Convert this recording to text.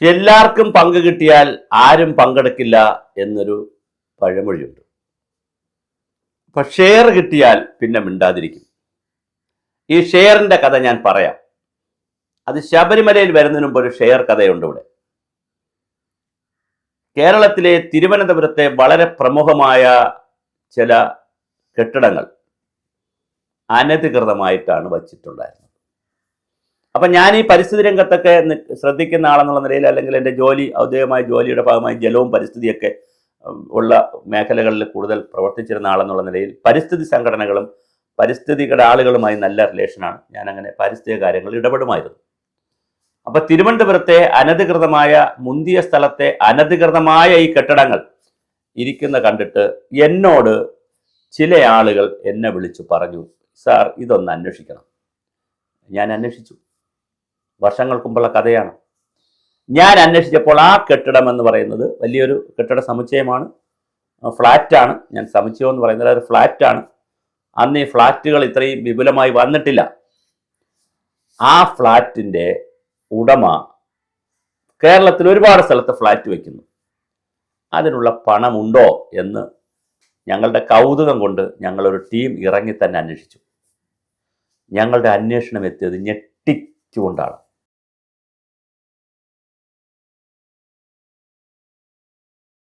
എല്ലാവർക്കും പങ്ക് കിട്ടിയാൽ ആരും പങ്കെടുക്കില്ല എന്നൊരു പഴമൊഴിയുണ്ട്. അപ്പൊ ഷെയർ കിട്ടിയാൽ പിന്നെ മിണ്ടാതിരിക്കും. ഈ ഷെയറിന്റെ കഥ ഞാൻ പറയാം. അത് ശബരിമലയിൽ വരുന്നതിന് മുമ്പ് ഒരു ഷെയർ കഥയുണ്ട് ഇവിടെ. കേരളത്തിലെ തിരുവനന്തപുരത്തെ വളരെ പ്രമുഖമായ ചില കെട്ടിടങ്ങൾ അനധികൃതമായിട്ടാണ് വച്ചിട്ടുണ്ടായിരുന്നത്. അപ്പൊ ഞാൻ ഈ പരിസ്ഥിതി രംഗത്തൊക്കെ ശ്രദ്ധിക്കുന്ന ആളെന്നുള്ള നിലയിൽ, അല്ലെങ്കിൽ എൻ്റെ ഔദ്യോഗികമായ ജോലിയുടെ ഭാഗമായി ജലവും പരിസ്ഥിതിയൊക്കെ ഉള്ള മേഖലകളിൽ കൂടുതൽ പ്രവർത്തിച്ചിരുന്ന ആളെന്നുള്ള നിലയിൽ പരിസ്ഥിതി സംഘടനകളും പരിസ്ഥിതിയുടെ ആളുകളുമായി നല്ല റിലേഷനാണ്. ഞാൻ അങ്ങനെ പാരിസ്ഥിതിക കാര്യങ്ങളിൽ ഇടപെടുമായിരുന്നു. അപ്പൊ തിരുവനന്തപുരത്തെ അനധികൃതമായ മുന്തിയ സ്ഥലത്തെ അനധികൃതമായ ഈ കെട്ടിടങ്ങൾ ഇരിക്കുന്ന കണ്ടിട്ട് എന്നോട് ചില ആളുകൾ എന്നെ വിളിച്ചു പറഞ്ഞു, സാർ ഇതൊന്ന് അന്വേഷിക്കണം. ഞാൻ അന്വേഷിച്ചു. വർഷങ്ങൾക്ക് മുമ്പുള്ള കഥയാണ്. ഞാൻ അന്വേഷിച്ചപ്പോൾ ആ കെട്ടിടം എന്ന് പറയുന്നത് വലിയൊരു കെട്ടിട സമുച്ചയമാണ്, ഫ്ലാറ്റാണ്. ഞാൻ സമുച്ചയം എന്ന് പറയുന്നത് ഒരു ഫ്ലാറ്റാണ്. അന്ന് ഈ ഫ്ലാറ്റുകൾ ഇത്രയും വിപുലമായി വന്നിട്ടില്ല. ആ ഫ്ലാറ്റിൻ്റെ ഉടമ കേരളത്തിൽ ഒരുപാട് സ്ഥലത്ത് ഫ്ലാറ്റ് വയ്ക്കുന്നു. അതിനുള്ള പണമുണ്ടോ എന്ന് ഞങ്ങളുടെ കൗതുകം കൊണ്ട് ഞങ്ങളൊരു ടീം ഇറങ്ങി തന്നെ അന്വേഷിച്ചു. ഞങ്ങളുടെ അന്വേഷണം എത്തിയത് ഞെട്ടിച്ചുകൊണ്ടാണ്.